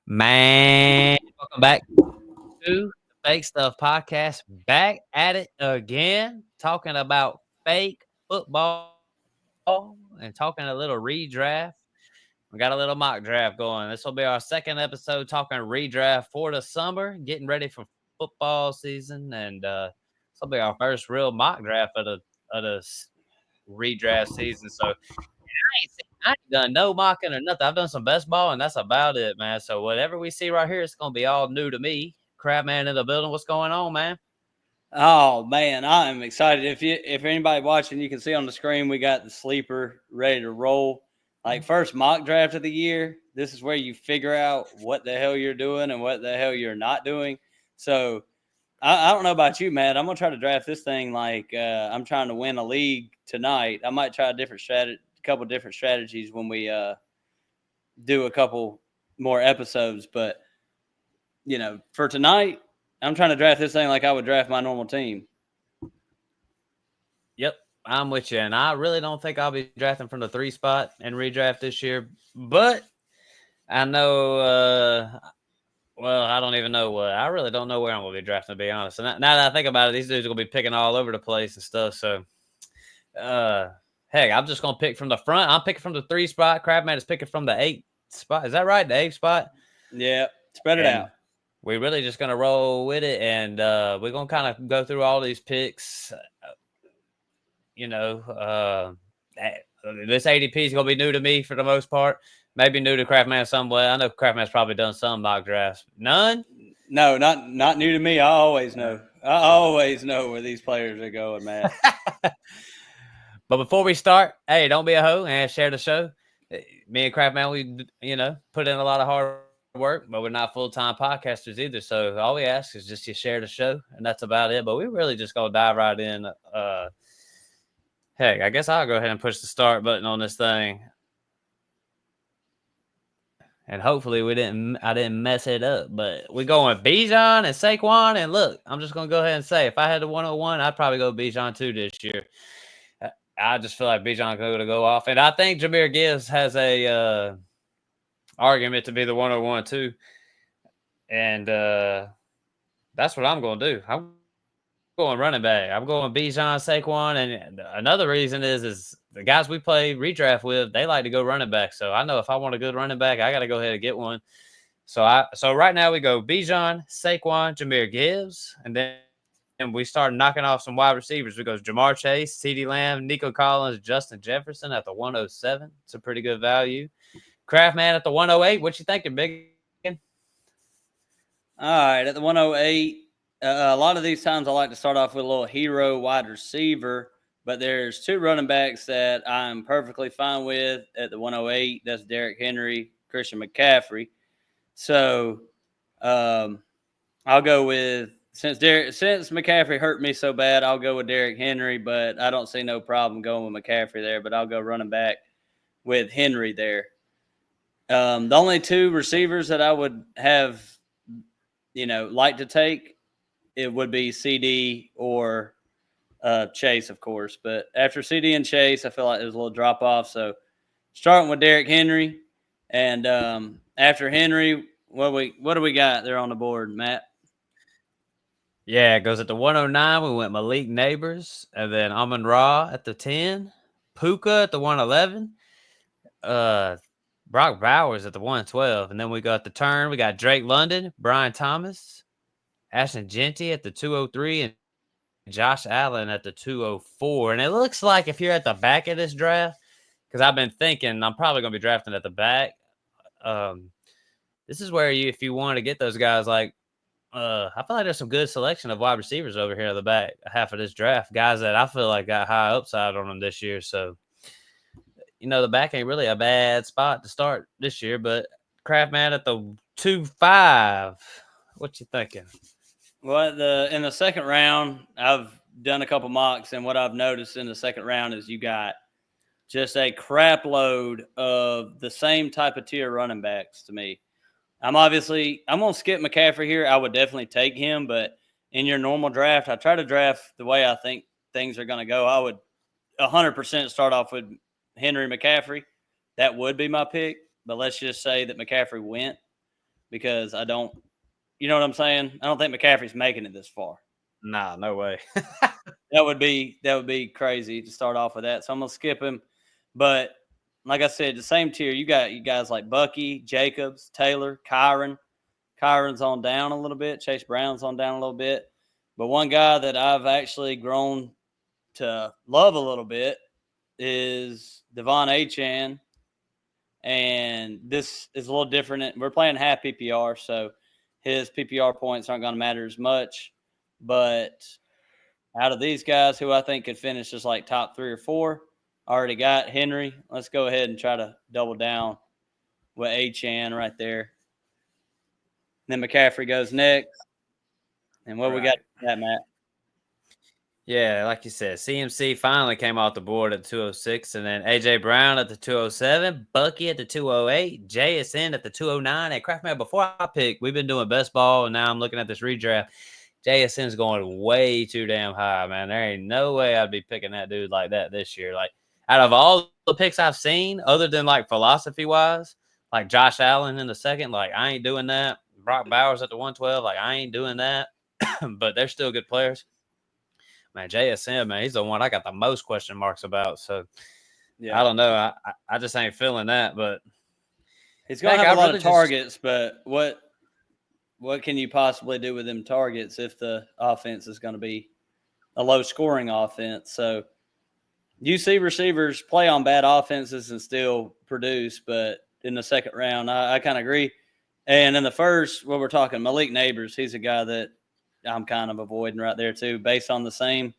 Man, welcome back to the Fake Stuff Podcast. Back at it again, talking about fake football and talking a little redraft. We got a little mock draft going. This will be our second episode talking redraft for the summer, getting ready for football season, and this will be our first real mock draft of the redraft season. So I ain't done no mocking or nothing. I've done some best ball, and that's about it, man. So whatever we see right here, it's gonna be all new to me. Crabman in the building. What's going on, man? Oh man, I am excited. If anybody watching, you can see on the screen we got the sleeper ready to roll. Like first mock draft of the year. This is where you figure out what the hell you're doing and what the hell you're not doing. So I don't know about you, Matt. I'm gonna try to draft this thing like I'm trying to win a league tonight. I might try a couple different strategies when we do a couple more episodes. But for tonight, I'm trying to draft this thing like I would draft my normal team. Yep, I'm with you, and I really don't think I'll be drafting from the 3 spot and redraft this year. But I know, well, I don't even know what. I really don't know where I'm gonna be drafting, to be honest. And now that I think about it, these dudes are gonna be picking all over the place and stuff. So, heck, I'm just gonna pick from the front. I'm picking from the 3 spot. Crabman is picking from the 8 spot. Is that right? The 8 spot. Yeah, spread it out. We're really just gonna roll with it, and we're gonna kind of go through all these picks. This ADP is gonna be new to me for the most part. Maybe new to Craftman somewhere. I know Craftman's probably done some mock drafts. None? No, not new to me. I always know. Where these players are going, man. But before we start, hey, don't be a hoe and share the show. Me and Craftman, we put in a lot of hard work, but we're not full-time podcasters either. So all we ask is just you share the show, and that's about it. But we're really just gonna dive right in. Heck, I guess I'll go ahead and push the start button on this thing. And hopefully I didn't mess it up. But we're going Bijan and Saquon. And look, I'm just gonna go ahead and say if I had the 101, I'd probably go Bijan too this year. I just feel like Bijan going to go off. And I think Jahmyr Gibbs has a argument to be the 101 too. And that's what I'm going to do. I'm going running back. I'm going Bijan, Saquon. And another reason is the guys we play redraft with, they like to go running back. So I know if I want a good running back, I got to go ahead and get one. So right now we go Bijan, Saquon, Jahmyr Gibbs. And then we start knocking off some wide receivers. We go Jamar Chase, CeeDee Lamb, Nico Collins, Justin Jefferson at the 107. It's a pretty good value. Craftman at the 108. What you thinking, Big? All right, at the 108, a lot of these times I like to start off with a little hero wide receiver, but there's 2 running backs that I'm perfectly fine with at the 108. That's Derrick Henry, Christian McCaffrey. So I'll go with since McCaffrey hurt me so bad, I'll go with Derrick Henry, but I don't see no problem going with McCaffrey there, but I'll go running back with Henry there. The only 2 receivers that I would have, like to take, it would be CD or Chase, of course. But after CD and Chase, I feel like there's a little drop off. So starting with Derrick Henry, and after Henry, what do we got there on the board, Matt? Yeah, it goes at the 109. We went Malik Neighbors, and then Amon-Ra at the 10. Puka at the 111. Brock Bowers at the 112. And then we got the turn. We got Drake London, Brian Thomas, Ashton Genty at the 203, and Josh Allen at the 204. And it looks like if you're at the back of this draft, because I've been thinking I'm probably going to be drafting at the back. This is where if you want to get those guys like, I feel like there's some good selection of wide receivers over here in the back half of this draft. Guys that I feel like got high upside on them this year. So, the back ain't really a bad spot to start this year. But Craftman at the 2-5, what you thinking? Well, in the second round, I've done a couple mocks, and what I've noticed in the second round is you got just a crap load of the same type of tier running backs to me. I'm going to skip McCaffrey here. I would definitely take him, but in your normal draft, I try to draft the way I think things are going to go, I would 100% start off with Henry McCaffrey. That would be my pick. But let's just say that McCaffrey went because I don't, you know what I'm saying? I don't think McCaffrey's making it this far. Nah, no way. That would be crazy to start off with that. So I'm gonna skip him. But like I said, the same tier, you got you guys like Bucky, Jacobs, Taylor, Kyron. Kyron's on down a little bit. Chase Brown's on down a little bit. But one guy that I've actually grown to love a little bit is Devon Achane. And this is a little different. We're playing half PPR, so his PPR points aren't going to matter as much. But out of these guys who I think could finish just like top 3 or 4, I already got Henry. Let's go ahead and try to double down with Achane right there. Then McCaffrey goes next. And what we got that, Matt? Yeah, like you said, CMC finally came off the board at 206, and then AJ Brown at the 207, Bucky at the 208, JSN at the 209. And Craftman, before I pick, we've been doing best ball, and now I'm looking at this redraft. JSN's going way too damn high, man. There ain't no way I'd be picking that dude like that this year. Like, out of all the picks I've seen, other than like philosophy wise, like Josh Allen in the second, like I ain't doing that. Brock Bowers at the 112, like I ain't doing that. But they're still good players. Man, JSN, man, he's the one I got the most question marks about. So yeah. I don't know. I just ain't feeling that. But he's gonna have a lot of targets. But what can you possibly do with them targets if the offense is going to be a low scoring offense? So you see receivers play on bad offenses and still produce. But in the second round, I kind of agree. And in the first, what we're talking, Malik Neighbors, he's a guy that I'm kind of avoiding right there too, based on the same.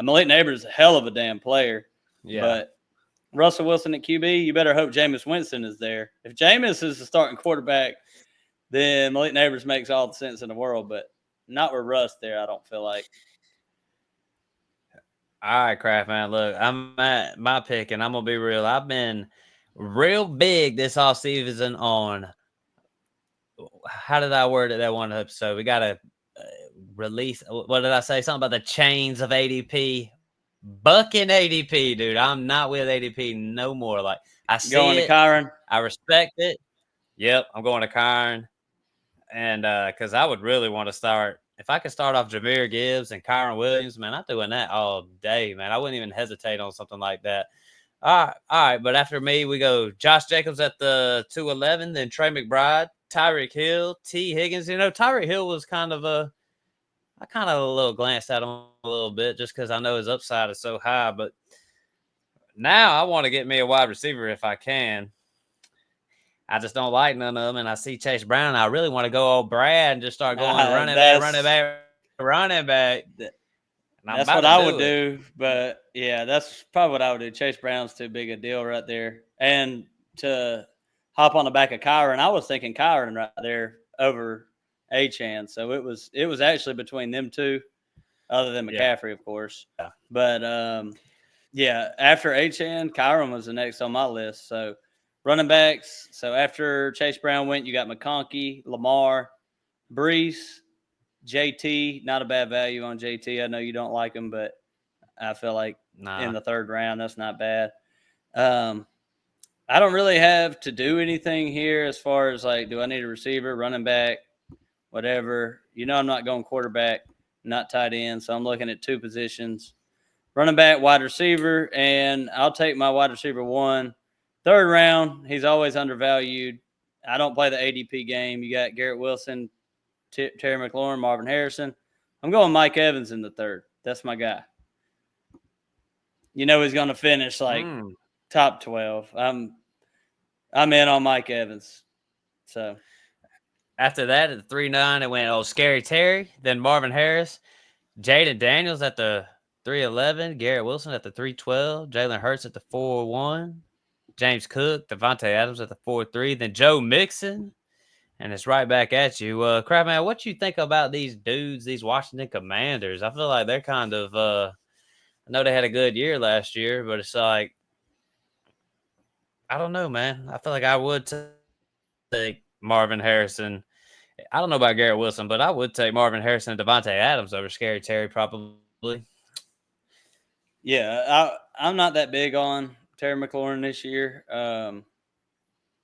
Malik Neighbors is a hell of a damn player. Yeah. But Russell Wilson at QB, you better hope Jameis Winston is there. If Jameis is the starting quarterback, then Malik Neighbors makes all the sense in the world, but not with Russ there, I don't feel like. All right, Kraft, man. Look, I'm at my pick, and I'm going to be real. I've been real big this offseason on – how did I word it that one episode? We got to release – what did I say? Something about the chains of ADP. Bucking ADP, dude. I'm not with ADP no more. Like, I see going to Kyron. I respect it. Yep, I'm going to Kyron. And because I would really want to start – if I could start off Jahmyr Gibbs and Kyron Williams, man, I'm doing that all day, man. I wouldn't even hesitate on something like that. All right. But after me, we go Josh Jacobs at the 211, then Trey McBride, Tyreek Hill, T. Higgins. You know, Tyreek Hill was kind of I kind of a little glanced at him a little bit just because I know his upside is so high. But now I want to get me a wide receiver if I can. I just don't like none of them, and I see Chase Brown, and I really want to go old Brad and just start going running back. That's what I would do, but yeah, that's probably what I would do. Chase Brown's too big a deal right there. And to hop on the back of Kyron, I was thinking Kyron right there over Achane. So it was actually between them two, other than McCaffrey, of course. Yeah. But after Achane, Kyron was the next on my list. So running backs. So after Chase Brown went, you got McConkey, Lamar, Brees, JT. Not a bad value on JT. I know you don't like him, but I feel like in the third round, that's not bad. I don't really have to do anything here as far as like, do I need a receiver, running back, whatever. You know, I'm not going quarterback, not tight end, so I'm looking at 2 positions. Running back, wide receiver, and I'll take my wide receiver 1. Third round, he's always undervalued. I don't play the ADP game. You got Garrett Wilson, Terry McLaurin, Marvin Harrison. I'm going Mike Evans in the third. That's my guy. You know he's going to finish like top 12. I'm in on Mike Evans. So after that, at the 3-9, it went Scary Terry, then Marvin Harris, Jaden Daniels at the 311, Garrett Wilson at the 312, Jalen Hurts at the 4-1, James Cook, Devontae Adams at the 4-3, then Joe Mixon, and it's right back at you. Crabman, what you think about these dudes, these Washington Commanders? I feel like they're kind of I know they had a good year last year, but it's like, I don't know, man. I feel like I would take Marvin Harrison. I don't know about Garrett Wilson, but I would take Marvin Harrison and Devontae Adams over Scary Terry probably. Yeah, I'm not that big on Terry McLaurin this year.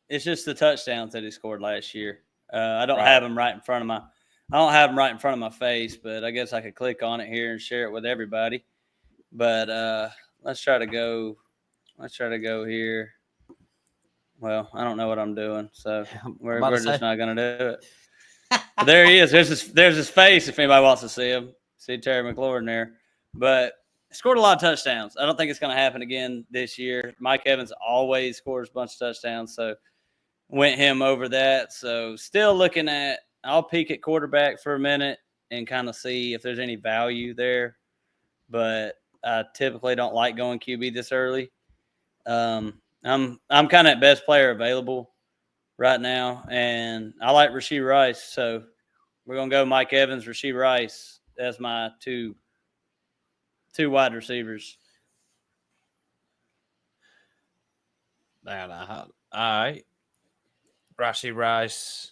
It's just the touchdowns that he scored last year. I don't have him right in front of my face, but I guess I could click on it here and share it with everybody. But let's try to go here. Well, I don't know what I'm doing, so we're just not gonna do it. But there he is. There's his face. If anybody wants to see him, see Terry McLaurin there. But scored a lot of touchdowns. I don't think it's going to happen again this year. Mike Evans always scores a bunch of touchdowns, so went him over that. So still looking at. I'll peek at quarterback for a minute and kind of see if there's any value there. But I typically don't like going QB this early. I'm kind of at best player available right now, and I like Rashee Rice. So we're gonna go Mike Evans, Rashee Rice. That's my two wide receivers. All right. Rashee Rice.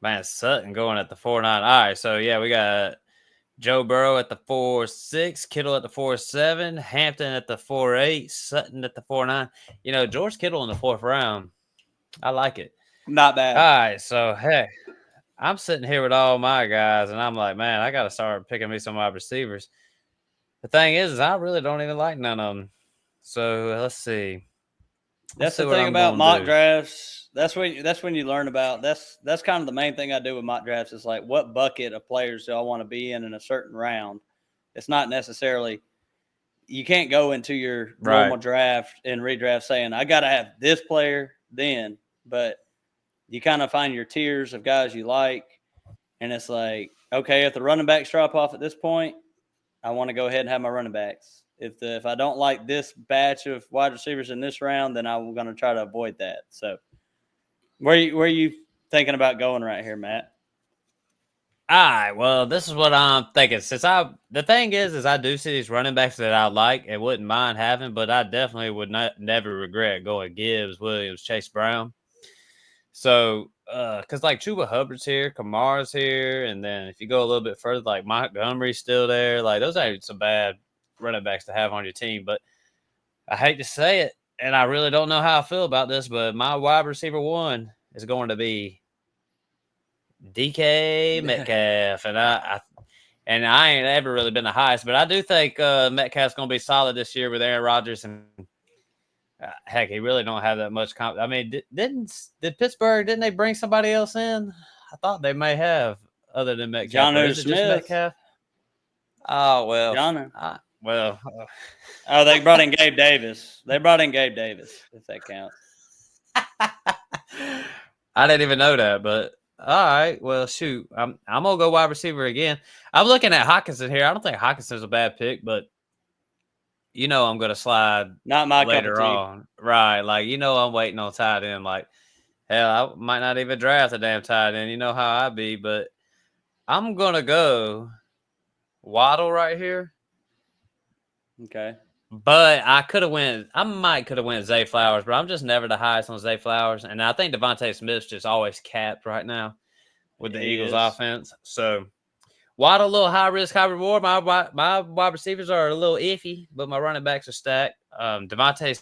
Man, Sutton going at the 4-9. All right, so yeah, we got Joe Burrow at the 4-6, Kittle at the 4-7, Hampton at the 4-8, Sutton at the 4-9. You know, George Kittle in the 4th round. I like it. Not bad. All right, so hey, I'm sitting here with all my guys, and I'm like, man, I got to start picking me some wide receivers. The thing is I really don't even like none of them. So let's see. That's the thing about mock drafts. That's when you learn about. That's kind of the main thing I do with mock drafts is like what bucket of players do I want to be in a certain round. It's not necessarily you can't go into your normal draft and redraft saying I got to have this player then, but you kind of find your tiers of guys you like, and it's like okay, if the running backs drop off at this point, I want to go ahead and have my running backs. If I don't like this batch of wide receivers in this round, then I'm going to try to avoid that. So, where are you thinking about going right here, Matt? All right, well, this is what I'm thinking. The thing is I do see these running backs that I like and wouldn't mind having, but I definitely would never regret going Gibbs, Williams, Chase Brown. So, because like Chuba Hubbard's here, Kamara's here, and then if you go a little bit further, like Montgomery's still there. Like those ain't some bad running backs to have on your team. But I hate to say it, and I really don't know how I feel about this, but my wide receiver 1 is going to be DK Metcalf, and I ain't ever really been the highest, but I do think Metcalf's going to be solid this year with Aaron Rodgers, and heck, he really don't have that much. I mean, did Pittsburgh? Didn't they bring somebody else in? I thought they may have, other than Metcalf. Jonnu Smith. Just Metcalf? Oh well. Jonnu. Well. Oh, they brought in Gabe Davis. If that counts. I didn't even know that, but all right. Well, shoot, I'm gonna go wide receiver again. I'm looking at Hawkinson here. I don't think Hawkinson's a bad pick, but you know I'm gonna slide not my later on, right? Like I'm waiting on tight end. Like hell, I might not even draft a damn tight end. You know how I be, but I'm gonna go Waddle right here. Okay. But I might could have went Zay Flowers, but I'm just never the highest on Zay Flowers. And I think Devontae Smith's just always capped right now with the Eagles offense. So Waddle, a little high risk, high reward. My wide receivers are a little iffy, but my running backs are stacked. Devontae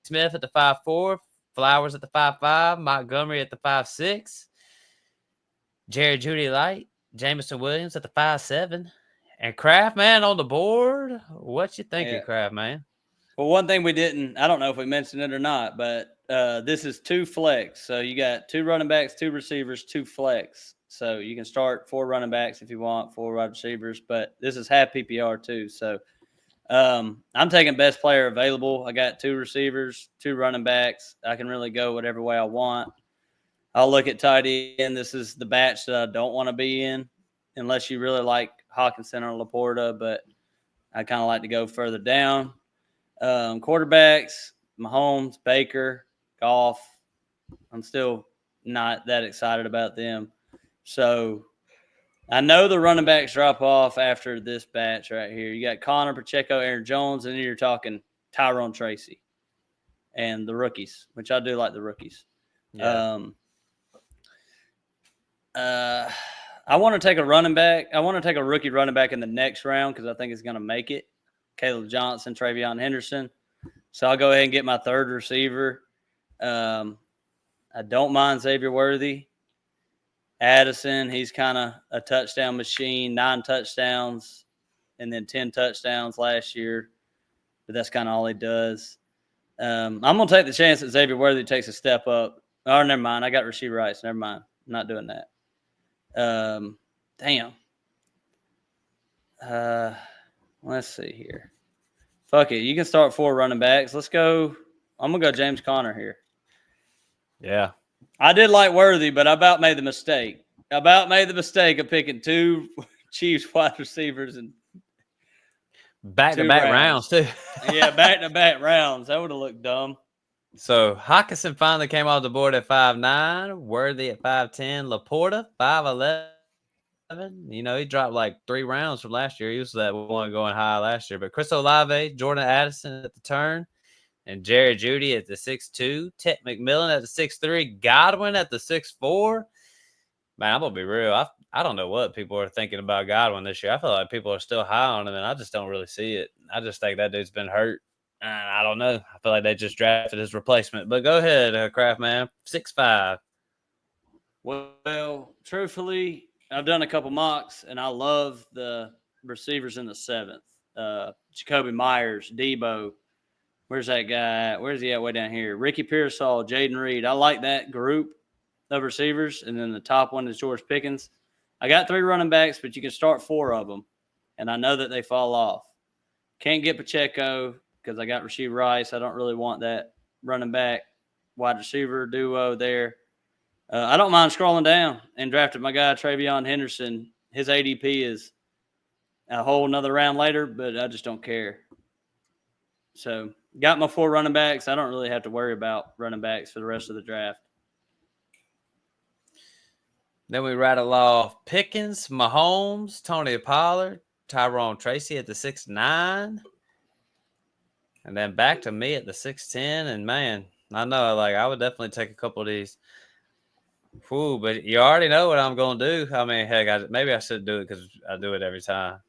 Smith at the 5-4, Flowers at the 5-5, Montgomery at the 5-6, Jerry Jeudy Light, Jameson Williams at the 5-7. And Kraft, man, on the board. What you thinking, Kraft, man? Well, one thing we didn't, I don't know if we mentioned it or not, but this is 2 flex. So you got 2 running backs, 2 receivers, 2 flex. So you can start 4 running backs if you want, 4 wide receivers, but this is half PPR too. So I'm taking best player available. I got 2 receivers, 2 running backs. I can really go whatever way I want. I'll look at tight end. This is the batch that I don't want to be in unless you really like Hawkinson or Laporta, but I kind of like to go further down. Quarterbacks, Mahomes, Baker, Goff. I'm still not that excited about them. So I know the running backs drop off after this batch right here. You got Connor, Pacheco, Aaron Jones, and then you're talking Tyrone Tracy and the rookies, which I do like the rookies. Yeah. I want to take a running back. I want to take a rookie running back in the next round because I think it's going to make it. Caleb Johnson, Travion Henderson. So I'll go ahead and get my third receiver. I don't mind Xavier Worthy. Addison, he's kind of a touchdown machine, 9 touchdowns and then 10 touchdowns last year. But that's kind of all he does. I'm going to take the chance that Xavier Worthy takes a step up. Oh, never mind. I got Rasheed Rice. Never mind. I'm not doing that. Damn. Let's see here. Fuck it. You can start 4 running backs. Let's go. I'm going to go James Conner here. Yeah. I did like Worthy, but I about made the mistake. Of picking 2 Chiefs wide receivers and back-to-back rounds too. Yeah, back-to-back rounds. That would have looked dumb. So Hawkinson finally came off the board at 5'9", Worthy at 5'10", Laporta 5'11". You know, he dropped like 3 rounds from last year. He was that one going high last year. But Chris Olave, Jordan Addison at the turn, and Jerry Jeudy at the 6'2", Ted McMillan at the 6'3", Godwin at the 6'4". Man, I'm gonna be real. I don't know what people are thinking about Godwin this year. I feel like people are still high on him, and I just don't really see it. I just think that dude's been hurt. And I don't know. I feel like they just drafted his replacement. But go ahead, Kraft man. 6'5". Well, truthfully, I've done a couple mocks, and I love the receivers in the 7th. Jacoby Myers, Debo. Where's that guy at? Where's he at way down here? Ricky Pearsall, Jaden Reed. I like that group of receivers. And then the top one is George Pickens. I got 3 running backs, but you can start 4 of them. And I know that they fall off. Can't get Pacheco because I got Rasheed Rice. I don't really want that running back wide receiver duo there. I don't mind scrolling down and drafted my guy, Travion Henderson. His ADP is a whole nother round later, but I just don't care. So got my 4 running backs. I don't really have to worry about running backs for the rest of the draft. Then we rattle off Pickens, Mahomes, Tony Pollard, Tyrone Tracy at the 6'9". And then back to me at the 6'10". And man, I know I would definitely take a couple of these. Ooh, but you already know what I'm going to do. I mean, heck, maybe I should do it because I do it every time.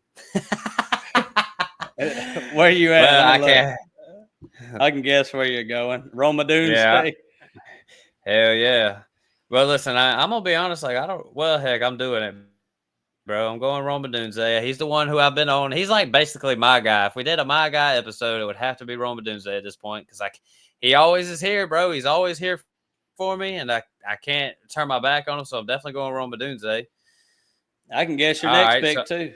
Where are you at? Well, I can guess where you're going. Roma Doomsday. Hell yeah. Well, listen, I'm going to be honest. I'm doing it, bro. I'm going Roma Doomsday. He's the one who I've been on. He's like basically my guy. If we did a my guy episode, it would have to be Roma Doomsday at this point because he always is here, bro. He's always here for me, and I can't turn my back on him, so I'm definitely going Roma Doomsday. I can guess your next pick, too.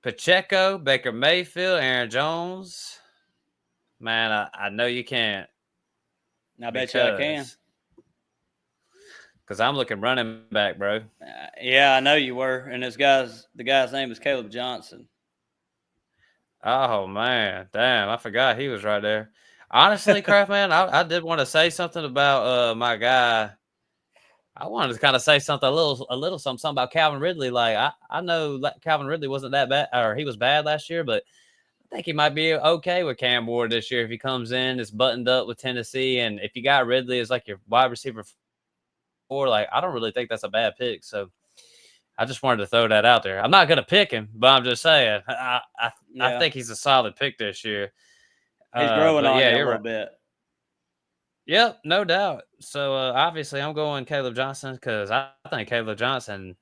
Pacheco, Baker Mayfield, Aaron Jones. Man, I know you can't. I bet you I can. Because I'm looking running back, bro. Yeah, I know you were. And the guy's name is Caleb Johnson. Oh, man. Damn, I forgot he was right there. Honestly, Kraft, man, I did want to say something about my guy. I wanted to kind of say something, a little something about Calvin Ridley. Like, I know Calvin Ridley wasn't that bad, or he was bad last year, but I think he might be okay with Cam Ward this year if he comes in, is buttoned up with Tennessee, and if you got Ridley as like your wide receiver 4, like I don't really think that's a bad pick. So I just wanted to throw that out there. I'm not gonna pick him, but I'm just saying I think he's a solid pick this year. He's growing on you a little bit. Yep, no doubt. So obviously I'm going Caleb Johnson because I think Caleb Johnson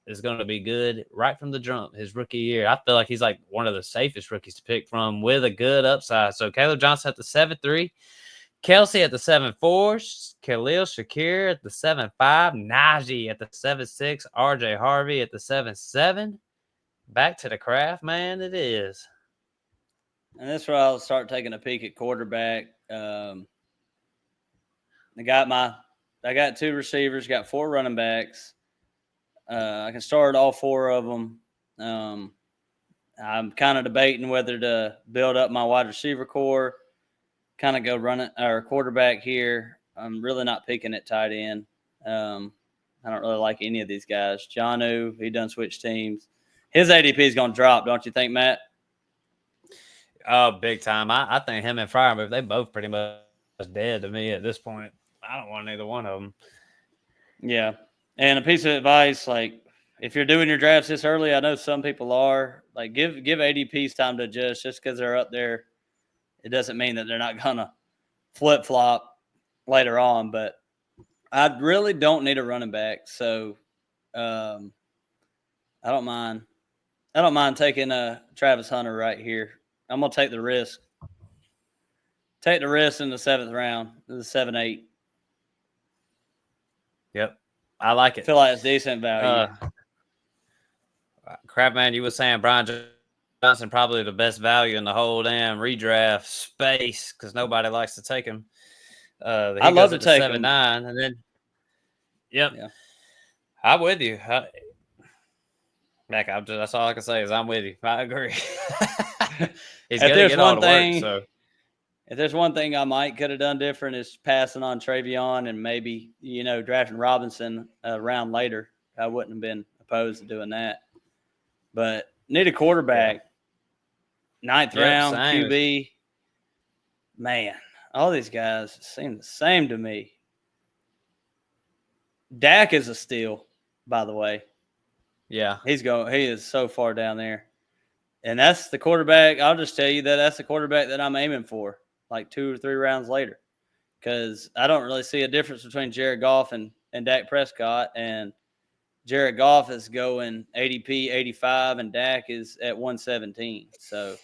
is going to be good right from the jump his rookie year. I feel like he's like one of the safest rookies to pick from with a good upside. So Caleb Johnson at the 7'3", Kelsey at the 7'4", Khalil Shakir at the 7'5", Najee at the 7'6", RJ Harvey at the 7'7". Back to the craft, man, it is. And that's where I'll start taking a peek at quarterback. I got 2 receivers, got 4 running backs. I can start all 4 of them. I'm kind of debating whether to build up my wide receiver core, kind of go running or quarterback here. I'm really not picking at tight end. I don't really like any of these guys. Jonnu, he done switched teams. His ADP is going to drop, don't you think, Matt? Oh, big time. I think him and Freiermuth, they both pretty much dead to me at this point. I don't want either one of them. Yeah. And a piece of advice, like if you're doing your drafts this early, I know some people are. Like, give ADPs time to adjust. Just because they're up there, it doesn't mean that they're not gonna flip flop later on. But I really don't need a running back, so I don't mind. I don't mind taking a Travis Hunter right here. I'm gonna take the risk. Take the risk in the 7th round, the 7-8. Yep, I like I it. feel like it's decent value. Crabman, you were saying Brian Johnson probably the best value in the whole damn redraft space because nobody likes to take him. He love goes to at the take 7-9, and then yep, Yeah. I'm with you. Mac, that's all I can say is I'm with you. I agree. He's If gonna there's get all one the work. thing, So if there's one thing I might could have done different is passing on Travion and maybe drafting Robinson a round later. I wouldn't have been opposed to doing that. But need a quarterback. 9th round same. QB. Man, all these guys seem the same to me. Dak is a steal, by the way. Yeah. He is so far down there. And that's the quarterback. I'll just tell you that's the quarterback that I'm aiming for, like 2 or 3 rounds later. Because I don't really see a difference between Jared Goff and Dak Prescott. And Jared Goff is going ADP 85 and Dak is at 117. So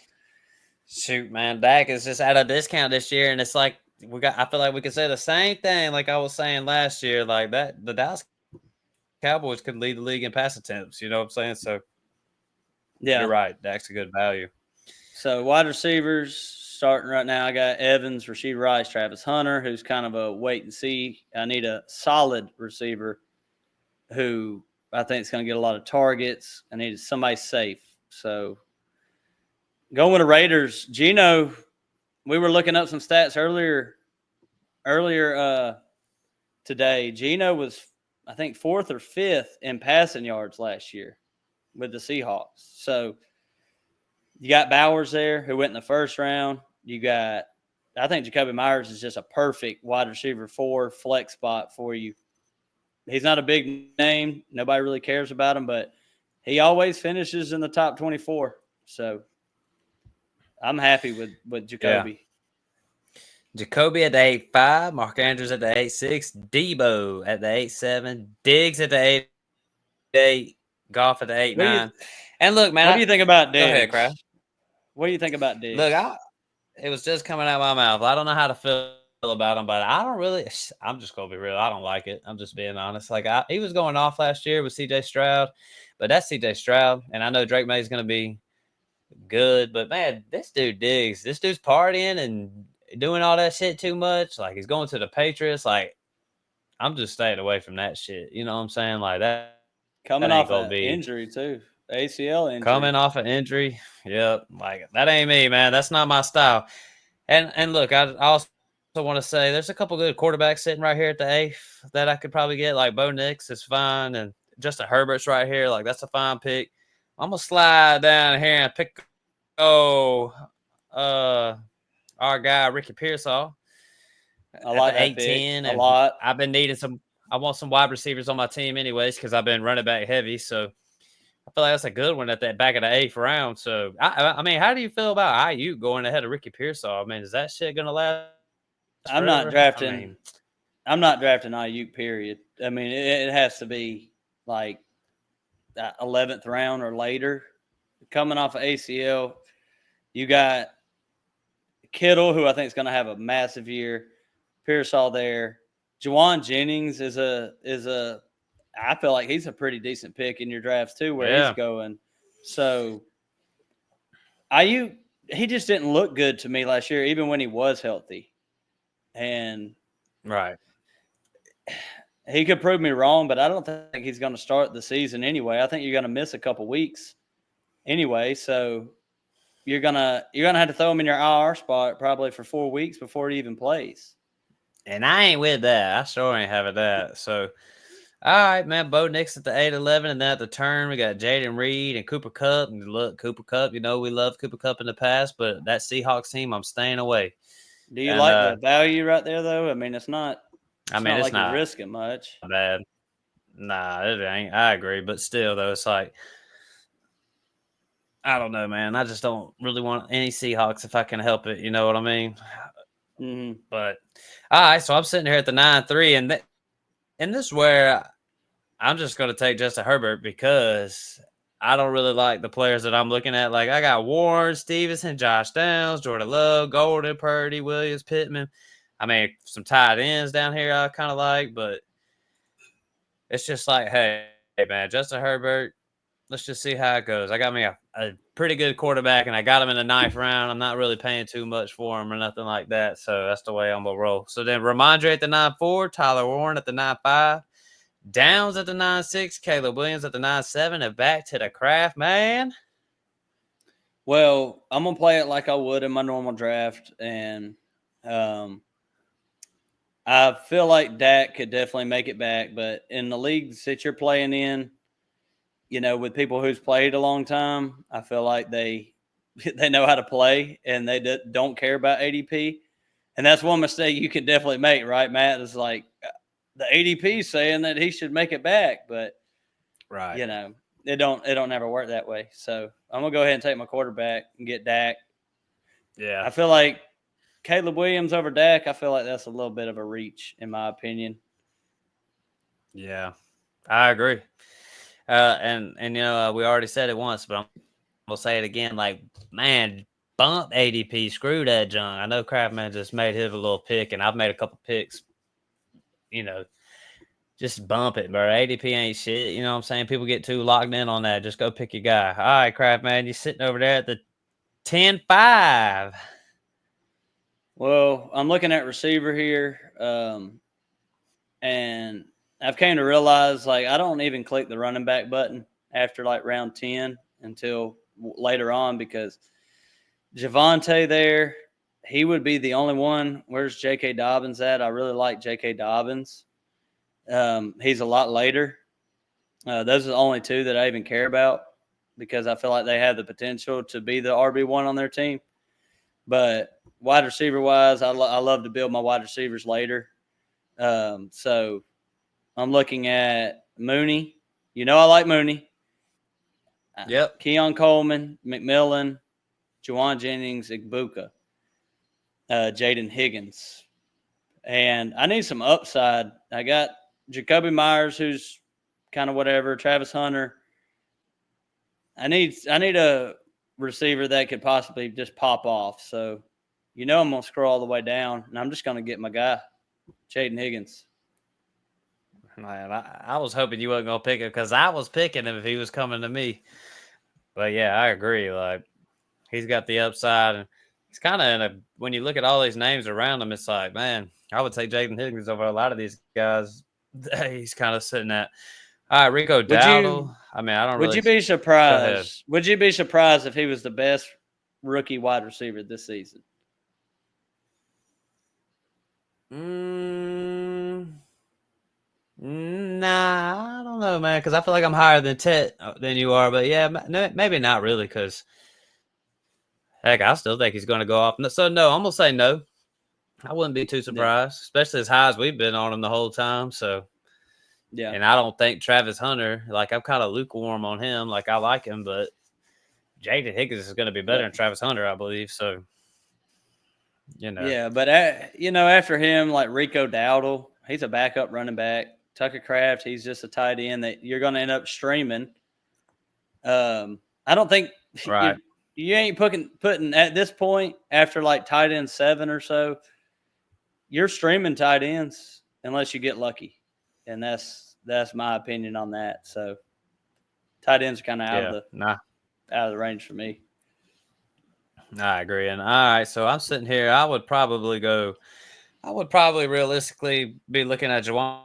shoot, man, Dak is just at a discount this year, and it's like I feel like we could say the same thing like I was saying last year, like that the Dallas Cowboys could lead the league in pass attempts. You know what I'm saying? So yeah, you're right. Dak's a good value. So wide receivers starting right now, I got Evans, Rashid Rice, Travis Hunter, who's kind of a wait and see. I need a solid receiver who I think is going to get a lot of targets. I need somebody safe. So going with the Raiders, Geno. We were looking up some stats earlier today. Geno was, I think, 4th or 5th in passing yards last year with the Seahawks. So you got Bowers there, who went in the 1st round. I think Jacoby Myers is just a perfect wide receiver 4 flex spot for you. He's not a big name. Nobody really cares about him, but he always finishes in the top 24. So I'm happy with Jacoby. Yeah. Jacoby at the 8.5, Mark Andrews at the 8.6, Debo at the 8.7, Diggs at the 8.8, Goff at the 8.9. And look, man, what do you think about Diggs? Go ahead, Crab. What do you think about Diggs? Look, it was just coming out of my mouth. I don't know how to feel about him, but I don't really. I'm just gonna be real. I don't like it. I'm just being honest. Like he was going off last year with C.J. Stroud, but that's C.J. Stroud, and I know Drake May's gonna be good, but man, this dude Diggs. This dude's partying and doing all that shit too much. Like he's going to the Patriots. Like I'm just staying away from that shit. You know what I'm saying? Like that. Coming That ain't off gonna an be injury too, ACL injury. coming off an injury. Yep, like that ain't me, man. That's not my style. And look, I also want to say there's a couple good quarterbacks sitting right here at the 8th that I could probably get. Like Bo Nix is fine, and Justin Herbert's right here. Like that's a fine pick. I'm gonna slide down here and pick our guy Ricky Pearsall I at like the that 8-10. pick a And lot. I've been needing some. I want some wide receivers on my team anyways because I've been running back heavy. So I feel like that's a good one at that back of the 8th round. So I mean, how do you feel about IU going ahead of Ricky Pearsall? I mean, is that shit gonna last I'm not forever? drafting. I'm not drafting Ayuk. Period. I mean, it has to be like 11th round or later. Coming off of ACL, you got Kittle, who I think is going to have a massive year. Pearsall there. Juwan Jennings is a. I feel like he's a pretty decent pick in your drafts too, where he's going. So Ayuk, he just didn't look good to me last year, even when he was healthy. And Right. he could prove me wrong, but I don't think he's going to start the season anyway. I think you're going to miss a couple weeks anyway. So you're gonna have to throw him in your IR spot probably for 4 weeks before he even plays. And I ain't with that. I sure ain't having that. So, all right, man. Bo Nix at the 8-11, and then at the turn we got Jaden Reed and Cooper Kupp. And look, Cooper Kupp. You know we love Cooper Kupp in the past, but that Seahawks team, I'm staying away. Do you like the value right there, though? I mean, it's not. It's not like you're risking much. Bad. Nah, it ain't. I agree, but still, though, it's like I don't know, man. I just don't really want any Seahawks if I can help it. You know what I mean? Mm-hmm. But all right, so I'm sitting here at the 9-3, and this is where I'm just going to take Justin Herbert because I don't really like the players that I'm looking at. Like I got Warren, Stevenson, Josh Downs, Jordan Love, Golden, Purdy, Williams, Pittman. I mean, some tight ends down here I kind of like, but it's just like, hey, man, Justin Herbert. Let's just see how it goes. I got me a pretty good quarterback, and I got him in the 9th round. I'm not really paying too much for him or nothing like that, so that's the way I'm gonna roll. So then Ramondre at the 9-4, Tyler Warren at the 9-5, Downs at the 9-6, Caleb Williams at the 9-7, and back to the craft, man. Well, I'm gonna play it like I would in my normal draft, and I feel like Dak could definitely make it back. But in the leagues that you're playing in, with people who's played a long time, I feel like they know how to play and they don't care about ADP. And that's one mistake you could definitely make, right, Matt? It's like the ADP saying that he should make it back, but Right. it don't never work that way. So I'm gonna go ahead and take my quarterback and get Dak. Yeah. I feel like Caleb Williams over Dak. I feel like that's a little bit of a reach, in my opinion. Yeah. I agree. And we already said it once, but I'm gonna say it again. Like, man, bump ADP, screw that junk. I know Craftman just made his a little pick, and I've made a couple picks. Just bump it, bro. ADP ain't shit. You know what I'm saying? People get too locked in on that. Just go pick your guy. All right, Craftman, you sitting over there at the 10-5. Well, I'm looking at receiver here, and I've came to realize like I don't even click the running back button after like round 10 until later on because Javonte there, he would be the only one. Where's J.K. Dobbins at? I really like J.K. Dobbins. He's a lot later. Those are the only two that I even care about because I feel like they have the potential to be the RB1 on their team. But wide receiver wise, I love to build my wide receivers later. So I'm looking at Mooney. I like Mooney. Yep. Keon Coleman, McMillan, Juwan Jennings, Igbuka, Jaden Higgins. And I need some upside. I got Jacoby Myers, who's kind of whatever, Travis Hunter. I need a receiver that could possibly just pop off. So, I'm going to scroll all the way down, and I'm just going to get my guy, Jaden Higgins. Man, I was hoping you wasn't gonna pick him because I was picking him if he was coming to me. But yeah, I agree. Like he's got the upside, and he's kind of in a. When you look at all these names around him, it's like, man, I would take Jaden Higgins over a lot of these guys. He's kind of sitting at. All right, Rico Would you Dowdle. I mean, I don't would really. you be Go ahead. surprised? Would you be surprised if he was the best rookie wide receiver this season? Nah, I don't know, man, because I feel like I'm higher than Tet than you are. But yeah, maybe not really, because heck, I still think he's going to go off. So no, I'm gonna say no. I wouldn't be too Yeah. surprised, especially as high as we've been on him the whole time. So, Yeah. and I don't think Travis Hunter. Like I'm kind of lukewarm on him. Like I like him, but Jaden Higgins is going to be better than Travis Hunter, I believe. So, Yeah, but after him, like Rico Dowdle, he's a backup running back. Tucker Kraft, he's just a tight end that you're going to end up streaming. I don't think right. you ain't putting at this point after like tight end 7 or so. You're streaming tight ends unless you get lucky, and that's my opinion on that. So tight ends are kind of Yeah. Nah. out of the range for me. I agree. And all right, so I'm sitting here. I would probably realistically be looking at Jawan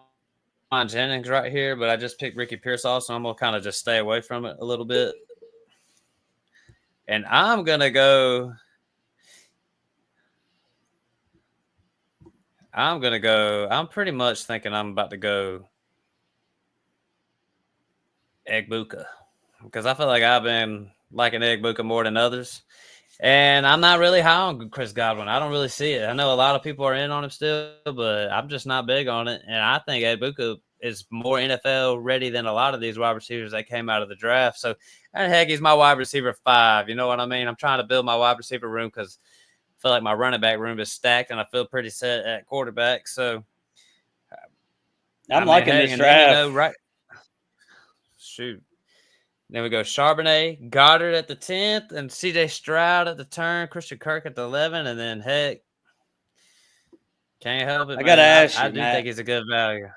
Jennings right here, but I just picked Ricky Pearsall, so I'm gonna kind of just stay away from it a little bit. And I'm gonna go. I'm pretty much thinking I'm about to go Egbuka because I feel like I've been liking Egbuka more than others. And I'm not really high on Chris Godwin. I don't really see it. I know a lot of people are in on him still, but I'm just not big on it. And I think Egbuka is more NFL ready than a lot of these wide receivers that came out of the draft. So, and heck, he's my wide receiver 5. You know what I mean? I'm trying to build my wide receiver room because I feel like my running back room is stacked, and I feel pretty set at quarterback. So, I'm liking heck, this and draft. then, right? Shoot. Then we go Charbonnet, Goddard at the 10th, and CJ Stroud at the turn, Christian Kirk at the 11th, and then heck, can't help it, I got to man. ask I you, do Matt, think he's a good value.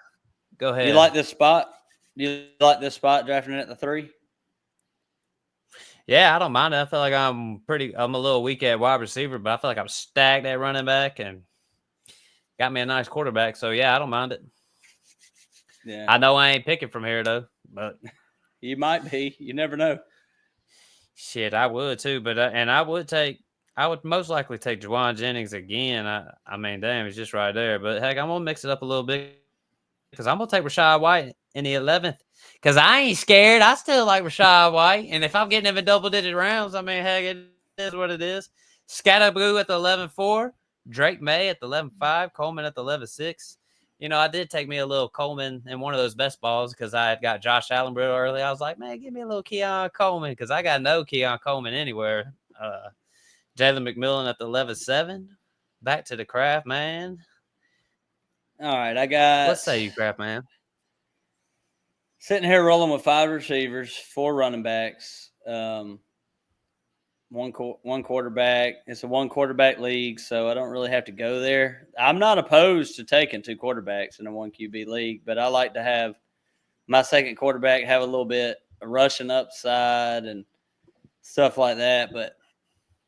Go ahead. you like this spot? Do you like this spot drafting it at the 3? Yeah, I don't mind it. I feel like I'm a little weak at wide receiver, but I feel like I'm stacked at running back and got me a nice quarterback. So yeah, I don't mind it. Yeah. I know I ain't picking from here though, but You might be. You never know. shit, I would too. But I would most likely take Juwan Jennings again. I mean, damn, he's just right there. But heck, I'm gonna mix it up a little bit because I'm gonna take Rashad White in the 11th because I ain't scared. I still like Rashad White, and if I'm getting him in double-digit rounds, I mean, heck, it is what it is. Scatterboo at the 11-4, Drake May at the 11-5, Coleman at the 11-6. You know, I did take me a little Coleman in one of those best balls because I had got Josh Allen real early. I was like, man, give me a little Keon Coleman because I got no Keon Coleman anywhere. Jalen McMillan at the 11-7. Back to the craft, man. All right, I got. What say you, craft man? Sitting here rolling with 5 receivers, 4 running backs, one quarterback. It's a 1 quarterback league, so I don't really have to go there. I'm not opposed to taking 2 quarterbacks in a 1 QB league, but I like to have my second quarterback have a little bit of rushing upside and stuff like that. But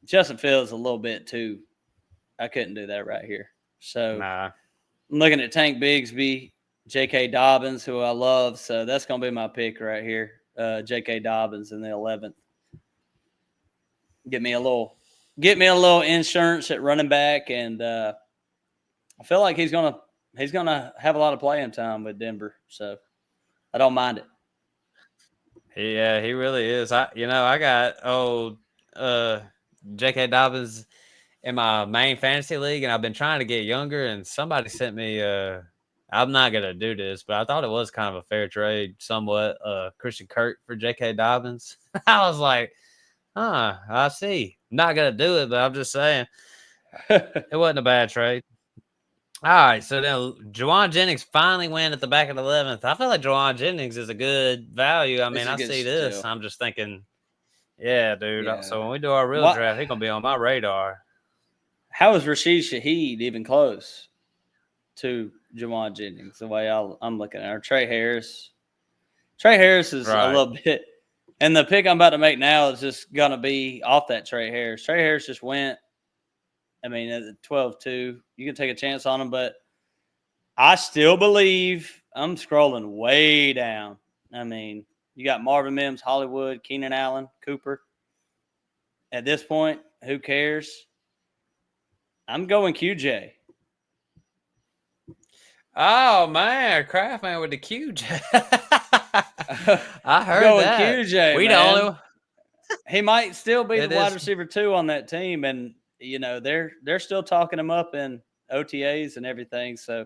Justin Fields a little bit too. I couldn't do that right here. So Nah. I'm looking at Tank Bigsby, J.K. Dobbins, who I love. So that's going to be my pick right here. J.K. Dobbins in the 11th. Get me a little insurance at running back, and I feel like he's gonna have a lot of playing time with Denver. So I don't mind it. Yeah, he really is. I got J.K. Dobbins in my main fantasy league, and I've been trying to get younger. And somebody sent me. I'm not gonna do this, but I thought it was kind of a fair trade, somewhat. Christian Kirk for J.K. Dobbins. I was like, I see. Not gonna do it, but I'm just saying it wasn't a bad trade. All right, so then Juwan Jennings finally went at the back of the 11th. I feel like Juwan Jennings is a good value. I mean, I see this. Steal. I'm just thinking, yeah, dude. Yeah. So when we do our real draft, he's gonna be on my radar. How is Rashid Shaheed even close to Juwan Jennings? The way I'm looking at her, Trey Harris. Trey Harris is a little bit, and the pick I'm about to make now is just gonna be off that Trey Harris. Trey Harris just went. I mean, at 12-2, you can take a chance on him, but I still believe I'm scrolling way down. I mean, you got Marvin Mims, Hollywood, Keenan Allen, Cooper. At this point, who cares? I'm going QJ. Oh man, Craftman with the QJ. I heard going that. QJ, we man. the only. He might still be the wide receiver 2 on that team, and you know they're still talking him up in OTAs and everything. So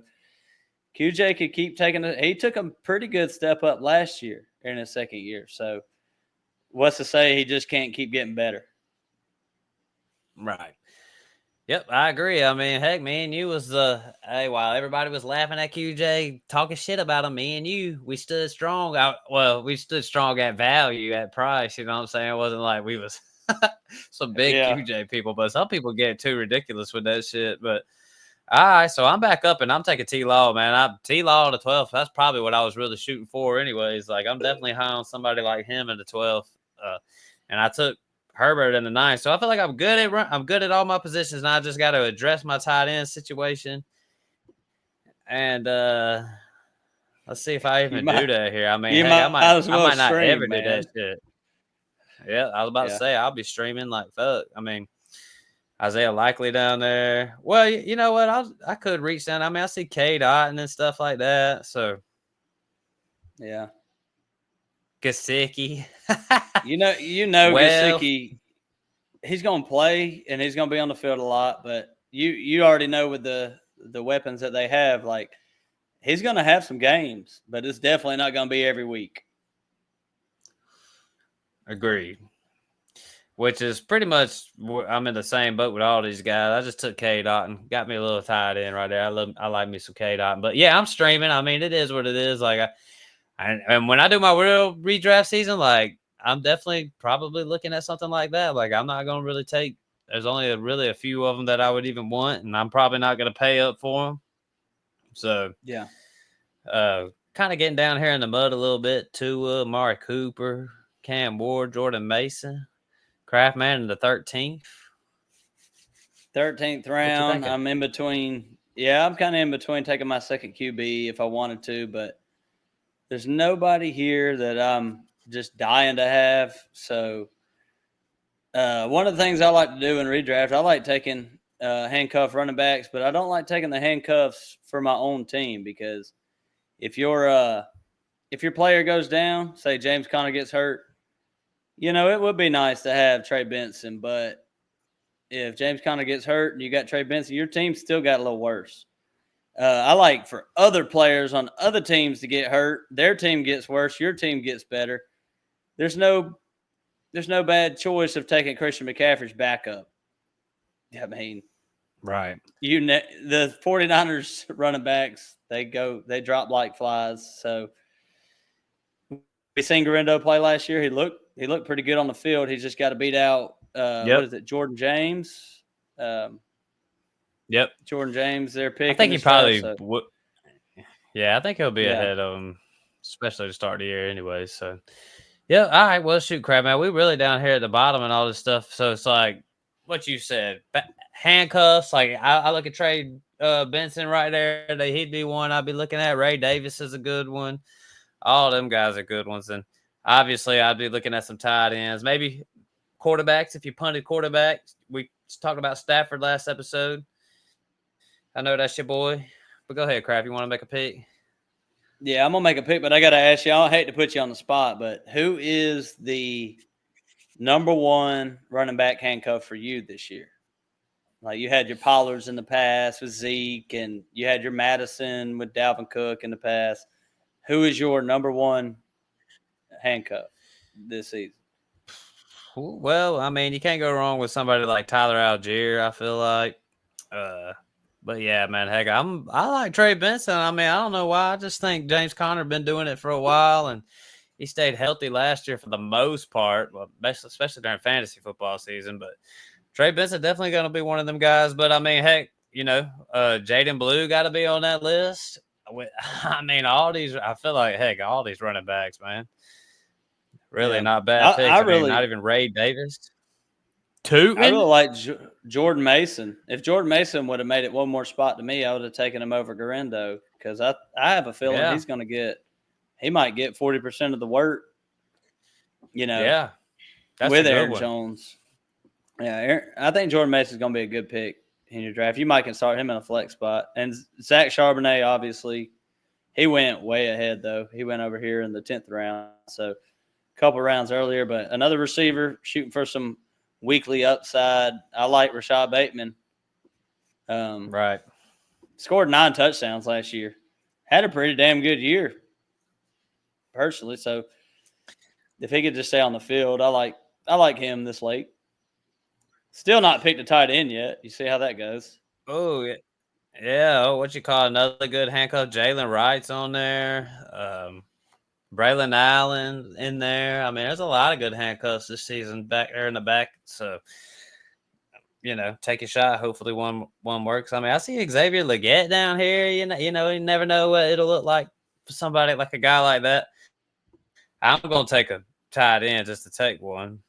QJ could keep taking it. He took a pretty good step up last year in his second year. So what's to say he just can't keep getting better? Right. Yep, I agree. I mean, heck, me and you was while everybody was laughing at QJ, talking shit about him, me and you, we stood strong. We stood strong at value, at price. You know what I'm saying? It wasn't like we was some big QJ people, but some people get too ridiculous with that shit. But all right, so I'm back up and I'm taking T-Law, man. T-Law to 12th. That's probably what I was really shooting for, anyways. Like I'm definitely high on somebody like him in the 12th, and I took Herbert in the 9th. So I feel like I'm good at all my positions, and I just got to address my tight end situation. And let's see if I even do that here. I mean, I might not ever do that shit. Yeah, I was about to say I'll be streaming like fuck. I mean, Isaiah Likely down there. Well, you know what? I could reach down. I mean, I see K Dotton and stuff like that. So yeah, Gesicki. you know, Gesicki. He's going to play and he's going to be on the field a lot, but you already know with the weapons that they have, like he's going to have some games, but it's definitely not going to be every week. Agreed. Which is pretty much I'm in the same boat with all these guys. I just took K Dot, got me a little tied in right there. I like me some K Dot, but yeah, I'm streaming. I mean, it is what it is. Like, and when I do my real redraft season, like I'm definitely probably looking at something like that. Like I'm not gonna really take. There's only really a few of them that I would even want, and I'm probably not gonna pay up for them. So yeah, kind of getting down here in the mud a little bit. Tua, Amari Cooper, Cam Ward, Jordan Mason, Craftman in the 13th. 13th What you round. thinking? I'm in between. Yeah, I'm kind of in between taking my second QB if I wanted to, but there's nobody here that I'm just dying to have. So one of the things I like to do in redraft, I like taking handcuff running backs, but I don't like taking the handcuffs for my own team because if your player goes down, say James Conner gets hurt, it would be nice to have Trey Benson, but if James Conner gets hurt and you got Trey Benson, your team still got a little worse. I like for other players on other teams to get hurt. Their team gets worse. Your team gets better. There's no bad choice of taking Christian McCaffrey's backup. I mean, Right. The 49ers running backs, they drop like flies. So we seen Garendo play last year. He looked pretty good on the field. He's just got to beat out what is it, Jordan James? Yep. Jordan James, they're picking. I think he and stuff, probably so. would. Yeah, I think he'll be Yeah. ahead of him, especially to start the year anyway. So, yeah, all right. Well, shoot, crap, man. We really down here at the bottom and all this stuff. So it's like what you said, handcuffs. Like I look at Trey Benson right there. He'd be one I'd be looking at. Ray Davis is a good one. All them guys are good ones. And obviously, I'd be looking at some tight ends, maybe quarterbacks. If you punted quarterbacks, we talked about Stafford last episode. I know that's your boy. But go ahead, Crap. You want to make a pick? Yeah, I'm gonna make a pick, but I gotta ask you. I hate to put you on the spot, but who is the number one running back handcuff for you this year? Like you had your Pollards in the past with Zeke, and you had your Madison with Dalvin Cook in the past. Who is your number one handcuff this season? Well, I mean, you can't go wrong with somebody like Tyler Algier, I feel like. But yeah, man, heck, I like Trey Benson. I mean, I don't know why. I just think James Conner been doing it for a while, and he stayed healthy last year for the most part, well, especially during fantasy football season. But Trey Benson definitely going to be one of them guys. But I mean, heck, Jaden Blue got to be on that list. I mean, all these. I feel like heck, all these running backs, man, really not bad picks. I mean, not even Ray Davis. I really like Jordan Mason. If Jordan Mason would have made it one more spot to me, I would have taken him over Garendo because I have a feeling he's going to he might get 40% of the work, Yeah. That's with Aaron Jones. Yeah, I think Jordan Mason is going to be a good pick in your draft. You might can start him in a flex spot. And Zach Charbonnet, obviously, he went way ahead, though. He went over here in the 10th round, so a couple rounds earlier. But another receiver shooting for some weekly upside. I like Rashad Bateman. Right. Scored 9 touchdowns last year. Had a pretty damn good year, personally. So if he could just stay on the field, I like him this late. Still not picked a tight end yet. You see how that goes. Oh, yeah. Yeah. Oh, what you call another good handcuff? Jalen Wright's on there. Braylon Allen in there. I mean, there's a lot of good handcuffs this season back there in the back. So, take a shot. Hopefully one works. I mean, I see Xavier Legette down here. You never know what it'll look like for somebody like a guy like that. I'm going to take a tight end just to take one.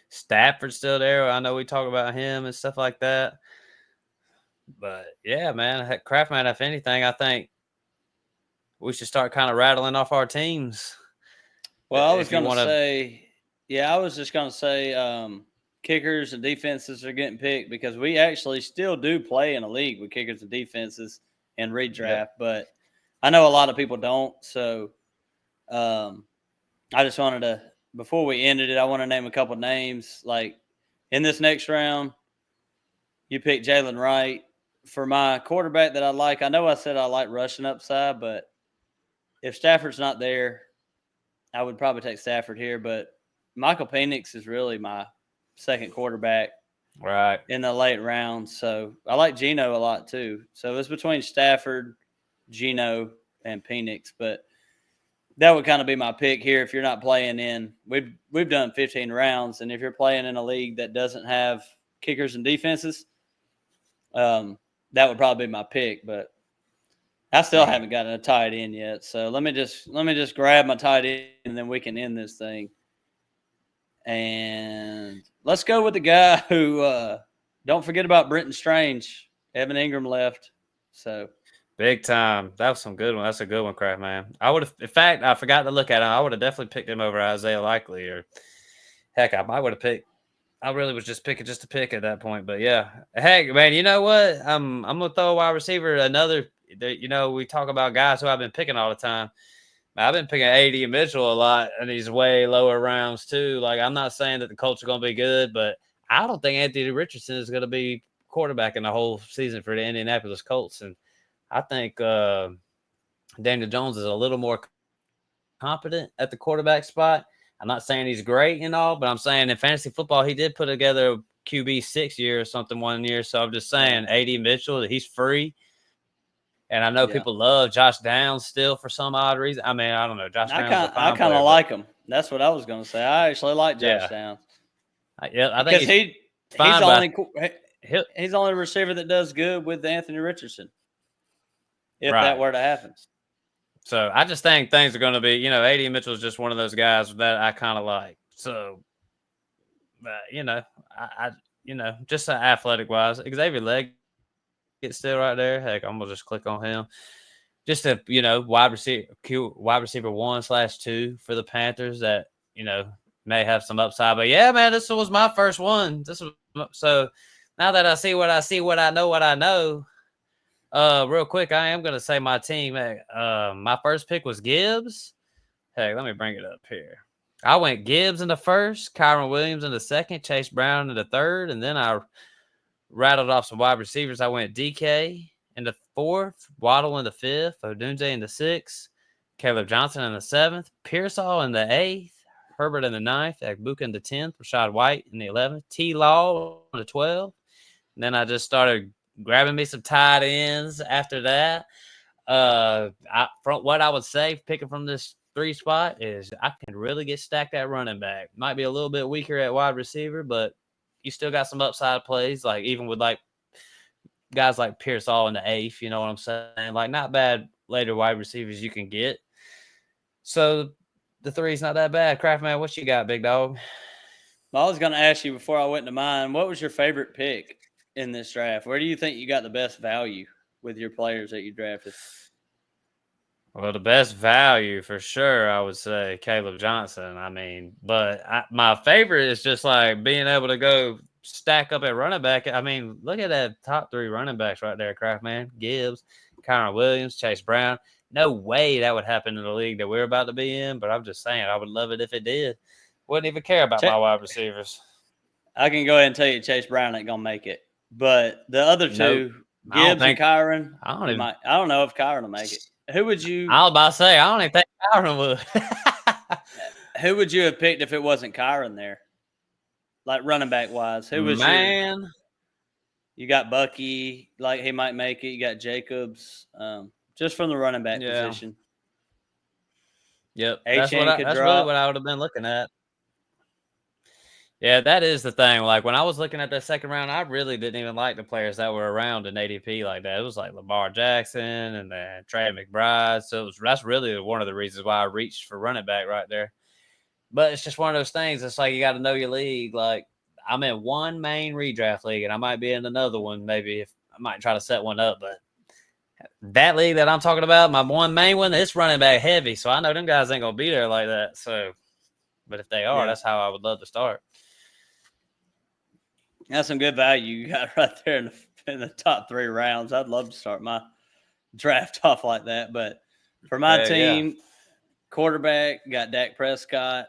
Stafford's still there. I know we talk about him and stuff like that. But, yeah, man, Craftman, if anything, I think we should start kind of rattling off our teams. Well, I was just going to say kickers and defenses are getting picked because we actually still do play in a league with kickers and defenses and redraft, Yep. but I know a lot of people don't. So I just wanted to, before we ended it, I want to name a couple of names. Like in this next round, you picked Jalen Wright. for my quarterback that I like, I know I said I like rushing upside, but if Stafford's not there, I would probably take Stafford here. But Michael Penix is really my second quarterback Right. in the late rounds. So I like Geno a lot too. So it's between Stafford, Geno, and Penix. But that would kind of be my pick here if you're not playing in. We've done 15 rounds, and if you're playing in a league that doesn't have kickers and defenses, that would probably be my pick. But I still haven't gotten a tight end yet. So let me just grab my tight end, and then we can end this thing. And let's go with the guy who don't forget about Brenton Strange. Evan Ingram left. So Big time. That was some good one. That's a good one, Craft Man. I would have, in fact, I forgot to look at him. I would have definitely picked him over Isaiah Likely, or heck, I might would have picked. I really was just picking just to pick at that point, but yeah, heck, man, you know what? I'm gonna throw a wide receiver. Another, you know, we talk about guys who I've been picking all the time. I've been picking AD Mitchell a lot in these way lower rounds too. Like, I'm not saying that the Colts are gonna be good, but I don't think Anthony Richardson is gonna be quarterbacking the whole season for the Indianapolis Colts, and I think Daniel Jones is a little more competent at the quarterback spot. I'm not saying he's great and all, but I'm saying in fantasy football, he did put together a QB 6 year or something 1 year. So I'm just saying, AD Mitchell, he's free. And I know people love Josh Downs still for some odd reason. I mean, I don't know. Josh Downs is a fine I kind player, of like him. That's what I was going to say. I actually like Josh Downs. Yeah, I because think he's the only receiver that does good with Anthony Richardson. If that were to happen. So I just think things are going to be, you know, AD Mitchell is just one of those guys that I kind of like. So, you know, you know, just athletic wise, Xavier Leggett still right there. Heck, I'm gonna just click on him. Just a, you know, wide receiver 1/2 for the Panthers that, you know, may have some upside. But yeah, man, this was my first one. So now that I see what I know. Real quick, I am gonna say my team. My first pick was Gibbs. Hey, let me bring it up here. I went Gibbs in the first, Kyron Williams in the second, Chase Brown in the third, and then I rattled off some wide receivers. I went DK in the fourth, Waddle in the fifth, Odunze in the sixth, Caleb Johnson in the seventh, Pearsall in the eighth, Herbert in the ninth, Agbuka in the 10th, Rashad White in the 11th, T. Law in the 12th. And then I just started grabbing me some tight ends after that. From what I would say, picking from this 3 spot is I can really get stacked at running back. Might be a little bit weaker at wide receiver, but you still got some upside plays. Like even with like guys like Pearsall in the 8th, you know what I'm saying? Like not bad later wide receivers you can get. So the 3's not that bad. Craftman, what you got, big dog? Well, I was going to ask you before I went to mine, what was your favorite pick in this draft? Where do you think you got the best value with your players that you drafted? Well, the best value for sure, I would say Caleb Johnson. I mean, but my favorite is just like being able to go stack up at running back. I mean, look at that top 3 running backs right there, Craftman. Gibbs, Kyron Williams, Chase Brown. No way that would happen in the league that we're about to be in, but I'm just saying I would love it if it did. Wouldn't even care about my wide receivers. I can go ahead and tell you Chase Brown ain't going to make it. But the other two, Gibbs and Kyron, I don't know if Kyron will make it. Who would you? I was about to say, I don't even think Kyron would. Who would you have picked if it wasn't Kyron there? Like running back wise, who was you got Bucky, like he might make it. You got Jacobs, just from the running back position. Yep, that's really what I would have been looking at. Yeah, that is the thing. Like when I was looking at that second round, I really didn't even like the players that were around in ADP like that. It was like Lamar Jackson and then Trey McBride. So that's really one of the reasons why I reached for running back right there. But it's just one of those things. It's like you got to know your league. Like I'm in one main redraft league, and I might be in another one. Maybe if I might try to set one up, but that league that I'm talking about, my one main one, it's running back heavy. So I know them guys ain't gonna be there like that. So, but if they are, that's how I would love to start. That's some good value you got right there in the top 3 rounds. I'd love to start my draft off like that. But for my team, quarterback, got Dak Prescott.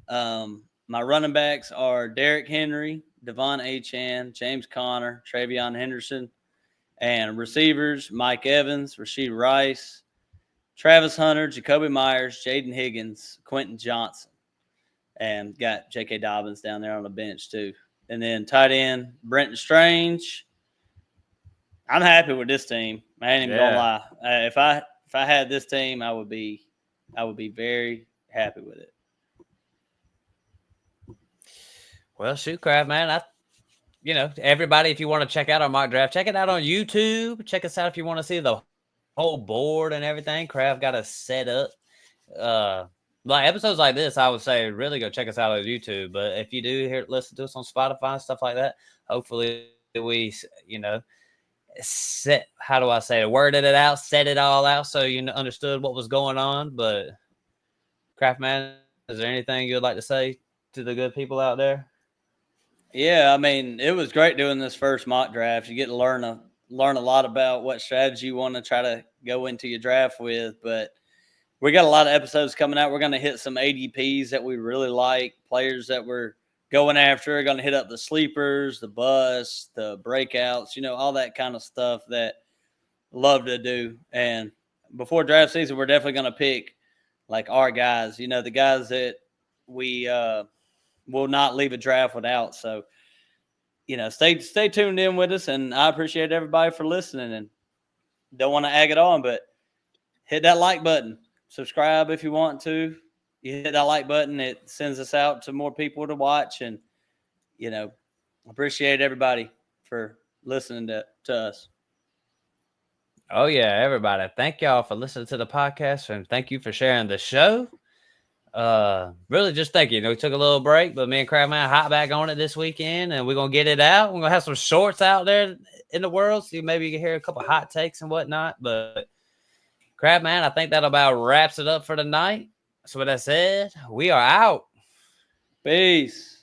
My running backs are Derrick Henry, Devon Achane, James Conner, Travion Henderson. And receivers, Mike Evans, Rasheed Rice, Travis Hunter, Jacoby Myers, Jaden Higgins, Quentin Johnson. And got J.K. Dobbins down there on the bench too. And then tight end, Brenton Strange. I'm happy with this team. I ain't even gonna lie. If I had this team, I would be very happy with it. Well, shoot, Craft, man. Everybody, if you want to check out our mock draft, check it out on YouTube. Check us out if you want to see the whole board and everything. Craft got us set up. Like episodes like this, I would say really go check us out on YouTube. But if you do listen to us on Spotify and stuff like that, hopefully we, worded it out, set it all out so you understood what was going on. But Craft, man, is there anything you'd like to say to the good people out there? Yeah, I mean, it was great doing this first mock draft. You get to learn a lot about what strategy you want to try to go into your draft with. But we got a lot of episodes coming out. We're going to hit some ADPs that we really like, players that we're going after. We're going to hit up the sleepers, the busts, the breakouts, all that kind of stuff that love to do. And before draft season, we're definitely going to pick like our guys, the guys that we will not leave a draft without. So, stay tuned in with us, and I appreciate everybody for listening. And don't want to egg it on, but hit that like button. Subscribe if you want to. You hit that like button, it sends us out to more people to watch. And, appreciate everybody for listening to us. Oh, yeah, everybody. Thank y'all for listening to the podcast, and thank you for sharing the show. Really just thank you. We took a little break, but me and Crabman hop back on it this weekend, and we're going to get it out. We're going to have some shorts out there in the world, so maybe you can hear a couple hot takes and whatnot. But Crabman, I think that about wraps it up for tonight. So with that said, we are out. Peace.